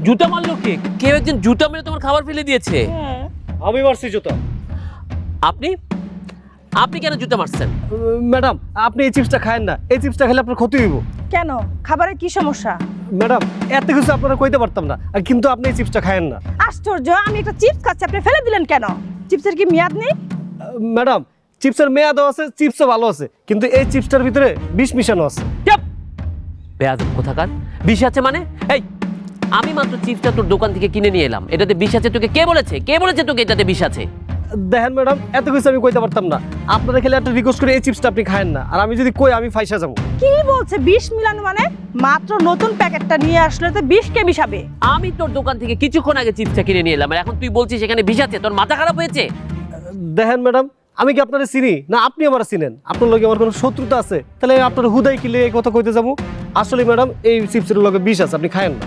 জুতা মারলো কে? কেউ একজন জুতা মেরে তোমার খাবার ফেলে দিয়েছে। আমি মারছি জুতা। আপনি আপনি কেন জুতা মারছেন? ম্যাডাম আপনি এই চিপসটা খায়েন না, এই চিপসটা খেলে আপনার ক্ষতি হইব। কেন, খাবারের কি সমস্যা? ম্যাডাম এত কিছু আপনারা কইতে পারতাম না, কিন্তু আপনি এই চিপসটা খায়েন না। আশ্চর্য, আমি একটা চিপস খাচ্ছি, আপনি ফেলে দিলেন কেন? চিপসের কি মেয়াদ নেই? ম্যাডাম চিপসের মেয়াদও আছে, চিপসও ভালো আছে, কিন্তু এই চিপসটার ভিতরে বিষ মিশানো আছে। চাপ! বেয়াদব কোথাকার। বিষ আছে মানে? এই, আমি মাত্র চিপসটা তোর দোকান থেকে কিনে নিয়ে এলাম, এটাতে বিষ আছে তোকে কে বলেছে? কে বলেছে তোকে এটাতে বিষ আছে? দেখেন ম্যাডাম এত কিছু আমি কইতে পারতাম না, আপনারা খেলে একটা রিকোয়েস্ট করে এই চিপসটা আপনি খায়েন না, আর আমি যদি কই আমি ফাইসা যাবো। কি বলছে বিষ মিলানো মানে? মাত্র নতুন প্যাকেটটা নিয়ে আসলে তো বিষ কে মিশাবে? আমি তোর দোকান থেকে কিছুক্ষণ আগে চিপসটা কিনে নিয়ে এলাম, আর এখন তুই বলছিস এখানে বিষ আছে? তোর মাথা খারাপ হয়েছে? দেখেন ম্যাডাম আমি কি আপনারা চিনি না আপনি আমার চিনেন? আপনার লগে আমার কোনো শত্রুতা আছে? তাহলে আপনার হুদাই কিলে এই কথা কইতে যাবো? আসলে ম্যাডাম এই চিপসের লগে বিষ আছে, আপনি খায়েন না।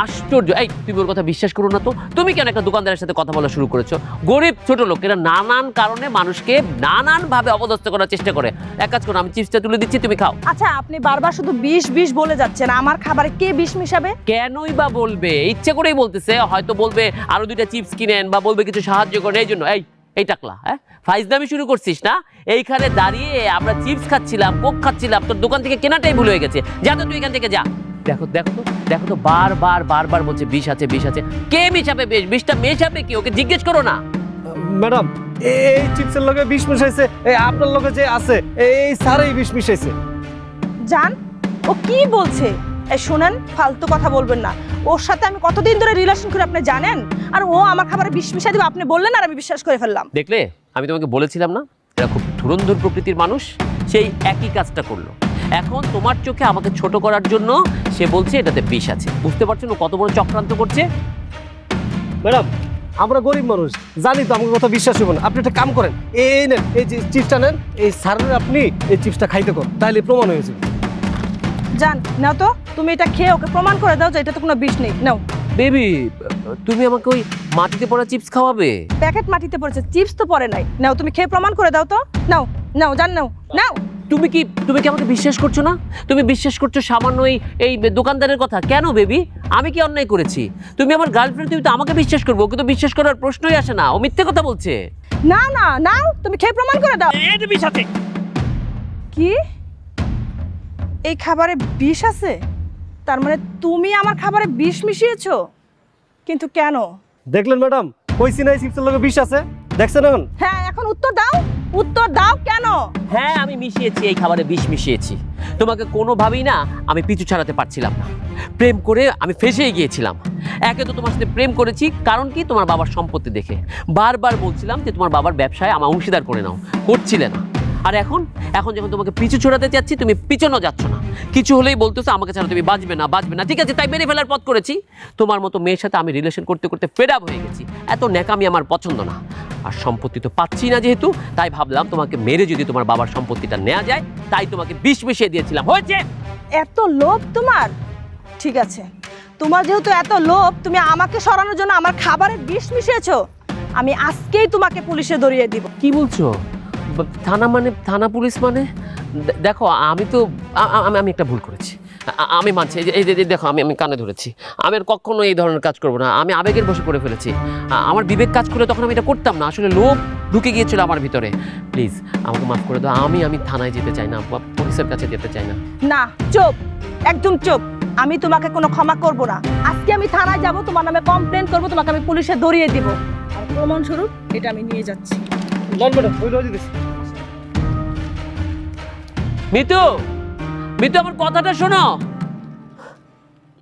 আশ্চর্য! এই, তুমি ওর কথা বিশ্বাস করো না তো? তুমি কেন একটা দোকানদারের সাথে কথা বলা শুরু করেছো? গরিব ছোট লোকেরা নানান কারণে মানুষকে নানান ভাবে অপদস্থ করার চেষ্টা করে। এক কাজ করো, আমি চিপসটা তুলে দিচ্ছি, তুমি খাও। আচ্ছা, আপনি বারবার শুধু বিষ বিষ বলে যাচ্ছেন, আমার খাবারে কে বিষ মিশাবে? কেনই বা বলবে? ইচ্ছে করেই বলতেছে, হয়তো বলবে আরো দুইটা চিপস কিনেন বা বলবে কিছু সাহায্য করেন, এই জন্য। এই টাকলা, হ্যাঁ ফাইজলামি শুরু করছিস না? এইখানে দাঁড়িয়ে আমরা চিপস খাচ্ছিলাম, কোক খাচ্ছিলাম, তোর দোকান থেকে কেনাটাই ভুল হয়ে গেছে। যা তো তুই এখান থেকে যা। দেখো তো বারবার বলছে বিষ আছে বিষ আছে। কে মিশাবে বিষ? বিষটা মেশাবে কি? ওকে জিজ্ঞেস করো না। ম্যাডাম এই চিপসের লগে বিষ মিশাইছে, এই আপনার লগে যে আছে এই স্যারই বিষ মিশাইছে। জান, ও কি বলছে? এই শুনেন, ফালতু কথা বলবেন না। ওর সাথে আমি কতদিন ধরে রিলেশন করে আপনি জানেন? আর ও আমার খাবারে বিষ মিশাই দিবে আপনি বললেন, আর আমি বিশ্বাস করে ফেললাম। দেখলে, আমি তোমাকে বলেছিলাম না এরা খুব ধুরন্ধর প্রকৃতির মানুষ? সেই একই কাজটা করলো। এখন তোমার চোখে আমাকে ছোট করার জন্য সে বলছে এটাতে বিষ আছে। বুঝতে পারছো না কত বড় চক্রান্ত করছে? ম্যাডাম আমরা গরিব মানুষ, জানি তো আমাকে কথা বিশ্বাস হইব না। আপনি একটা কাম করেন, এই নেন এই যে চিপসটা নেন, এই স্যারের আপনি এই চিপসটা খাইতে কর, তাহলে প্রমাণ হয়েছে। জান, নাও তো, তুমি এটা খেয়ে ওকে প্রমাণ করে দাও যে এটা তো কোনো বিষ নেই। নাও। বেবি, তুমি আমাকে ওই মাটিতে পড়া চিপস খাওয়াবে? প্যাকেট মাটিতে পড়েছে, চিপস তো পড়ে নাই। নাও, তুমি খেয়ে প্রমাণ করে দাও তো। নাও নাও জান, নাও নাও। তুমি কি আমাকে বিশ্বাস করছো না? তুমি বিশ্বাস করছো সামান্য এই দোকানদারের কথা? কেন বেবি? আমি কি অন্যায় করেছি? তুমি আমার গার্লফ্রেন্ড, তুমি তো আমাকে বিশ্বাস করবো। ওকে তো বিশ্বাস করার প্রশ্নই আসে না, ও মিথ্যে কথা বলছে। না না নাও, তুমি খেয়ে প্রমাণ করে দাও। এটা বিষ আছে। কি? এই খাবারে বিষ আছে? তার মানে তুমি আমার খাবারে বিষ মিশিয়েছো? কিন্তু কেন? দেখলেন ম্যাডাম, কইছি না এই চিপসের লগে বিষ আছে? দেখছেন এখন? হ্যাঁ, এখন উত্তর দাও, উত্তর দাও কেন? হ্যাঁ, আমি মিশিয়েছি, এই খাবারে বিষ মিশিয়েছি। তোমাকে কোনোভাবেই না আমি পিছু ছাড়াতে পারছিলাম না। প্রেম করে আমি ফেঁসেই গিয়েছিলাম। একে তো তোমার সাথে প্রেম করেছি, কারণ কি? তোমার বাবার সম্পত্তি দেখে। বারবার বলছিলাম যে তোমার বাবার ব্যবসায় আমার অংশীদার করে নাও, করছিলে না। আর এখন যখন তোমাকে পিছু ছড়াতে চাচ্ছি, তুমি পিছনও যাচ্ছ না। কিছু হলেই বলতেছো আমাকে ছাড়া তুমি বাঁচবে না। ঠিক আছে, তাই মেরে ফেলার পথ করেছি। তোমার মতো মেয়ের সাথে আমি রিলেশন করতে করতে ফেড আপ হয়ে গেছি। এত ন্যাকামি আমার পছন্দ না। আর সম্পত্তি তো পাচ্ছি না যেহেতু, তাই ভাবলাম তোমাকে মেরে যদি তোমার বাবার সম্পত্তিটা নেওয়া যায়, তাই তোমাকে বিষ মিশিয়ে দিয়েছিলাম। হয়েছে? এত লোভ তোমার? ঠিক আছে, তোমার যেহেতু এত লোভ, তুমি আমাকে সরানোর জন্য আমার খাবারে বিষ মিশিয়েছো। আমি আজকেই তোমাকে পুলিশে ধরিয়ে দিব। কি বলছো? থানা পুলিশ মানে? দেখো, আমি একটা ভুল করেছি। আমি মানছি, এই যে দেখো, আমি কানে ধরেছি। আমি আর কখনো এই ধরনের কাজ করবো না। আমি আবেগের বশে করে ফেলেছি। আমার বিবেক কাজ করে তখন আমি এটা করতাম না। আসলে লোভ ঢুকে গিয়েছিল আমার ভিতরে। প্লিজ আমাকে মাফ করে দাও। আমি থানায় যেতে চাই না, পুলিশের কাছে যেতে চাই না। না, চুপ, একদম চুপ। আমি তোমাকে কোনো ক্ষমা করব না। আজকে আমি থানায় যাব, তোমার নামে কমপ্লেন করব, তোমাকে আমি পুলিশে ধরিয়ে দিব। আর প্রমাণস্বরূপ এটা আমি নিয়ে যাচ্ছি। লন ম্যাডাম ওই লজি দিছি। মিতু, আমার কথাটা শোনো।